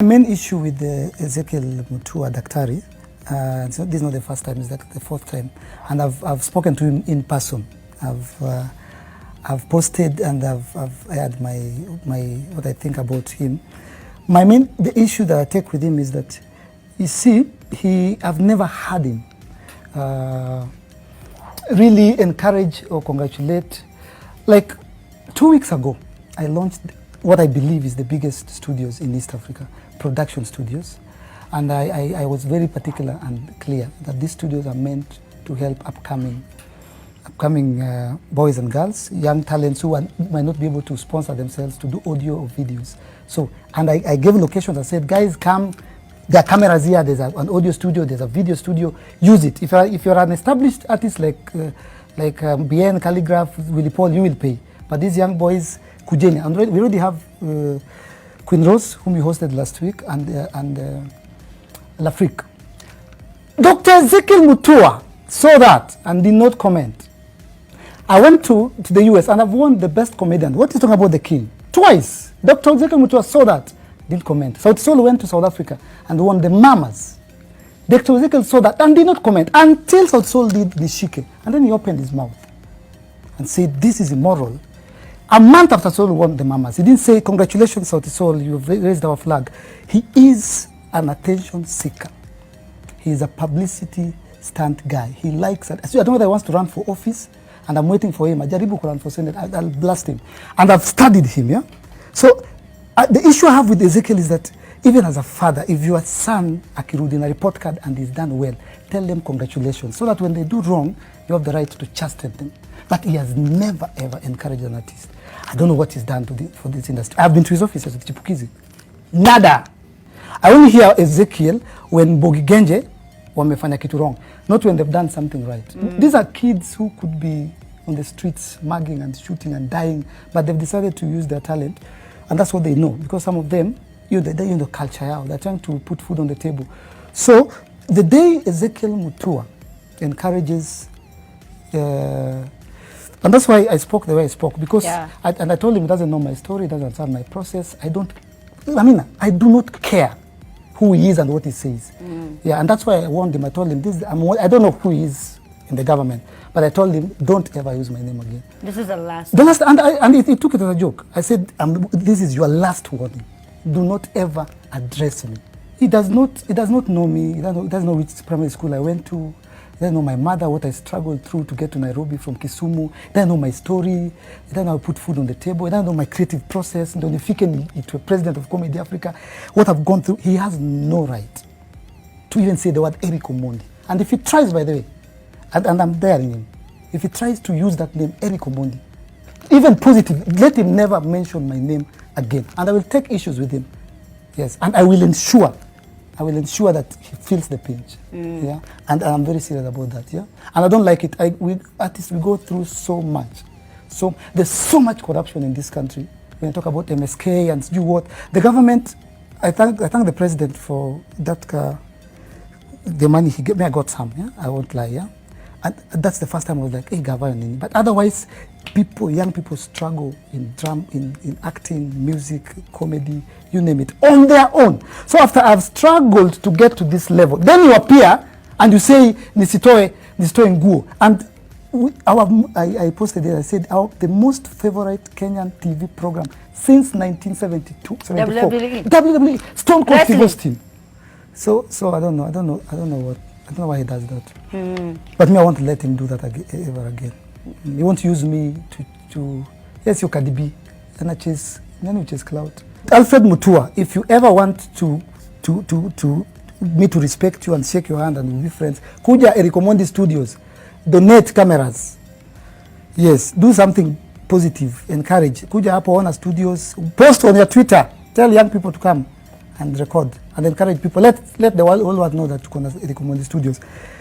The main issue with Ezekiel Mutua, Daktari, this is not the first time, it's like the fourth time, and I've spoken to him in person. I've posted and I've had my what I think about him. The issue that I take with him is that, you see, I've never had him really encourage or congratulate. Like 2 weeks ago, I launched what I believe is the biggest studios in East Africa, production studios. And I was very particular and clear that these studios are meant to help upcoming boys and girls, young talents who might not be able to sponsor themselves to do audio or videos. So, and I gave locations. I said, guys, come. There are cameras here. There's an audio studio. There's a video studio. Use it. If you're an established artist like Bien, Calligraph, Willie Paul, you will pay. But these young boys, Kujeni, and we already have Queen Rose, whom we hosted last week, and L'Afrique. Dr. Ezekiel Mutua saw that and did not comment. I went to the US and I've won the best comedian. What is talking about the king? Twice. Dr. Ezekiel Mutua saw that, didn't comment. Sauti Sol went to South Africa and won the Mamas. Dr. Ezekiel saw that and did not comment until Sauti Sol did the Shike. And then he opened his mouth and said, this is immoral. A month after Sol won the Mamas, he didn't say, congratulations, Sauti Sol, you've raised our flag. He is an attention seeker. He is a publicity stunt guy. He likes it. So I don't know whether he wants to run for office, and I'm waiting for him. Ajaribu run for Senate. I'll blast him. And I've studied him, yeah? So the issue I have with Ezekiel is that even as a father, if your son akirudi in a report card and he's done well, tell them congratulations, so that when they do wrong, you have the right to chasten them. But he has never, ever encouraged an artist. I don't know what he's done for this industry. I've been to his office as a Chipukizi. Nada. I only hear Ezekiel when Bogi Genje wamefanya kitu wrong, not when they've done something right. These are kids who could be on the streets mugging and shooting and dying, but they've decided to use their talent, and that's what they know, because some of them, they're in the culture, they're trying to put food on the table. So the day Ezekiel Mutua encourages, and that's why I spoke the way I spoke, because I told him he doesn't know my story, he doesn't understand my process. I do not care who he is and what he says. Yeah, and that's why I warned him. I told him, I don't know who he is in the government, but I told him, don't ever use my name again. This is the last. And he took it as a joke. I said, this is your last warning. Do not ever address me. He does not know me. He doesn't know which primary school I went to. He doesn't know my mother, what I struggled through to get to Nairobi from Kisumu. He doesn't know my story. He doesn't know how to put food on the table. He doesn't know my creative process. He doesn't know to a president of Comedy Africa, what I've gone through. He has no right to even say the word Eric Omondi. And if he tries, by the way, and I'm daring him, if he tries to use that name, Eric Omondi, even positive, let him never mention my name again. And I will take issues with him. Yes, and I will ensure that he feels the pinch. Yeah, and I'm very serious about that. Yeah, and I don't like it. Artists, we go through so much. So there's so much corruption in this country. When you talk about MSK and do what, the government, I thank the president for that. The money he gave me, I got some. Yeah, I won't lie. Yeah, and that's the first time I was like, hey, government. But otherwise, young people struggle in acting, music, comedy, you name it, on their own. So after I've struggled to get to this level, then you appear and you say, nisitoe nguo. And I posted it, I said, the most favorite Kenyan TV program since 1972, 74. WWE. Stone Cold Steve Austin. So I don't know why he does that. But me, I won't let him do that ever again. He won't use me to yes, you Cardi B, and I chase clout. Alfred Mutua, if you ever want me to respect you and shake your hand and be friends, kuja Eric Omondi Studios, donate cameras. Yes, do something positive, encourage. Kuja hapo Ona Studios, post on your Twitter, tell young people to come and record and encourage people. Let the whole world know that you can Eric Omondi Studios.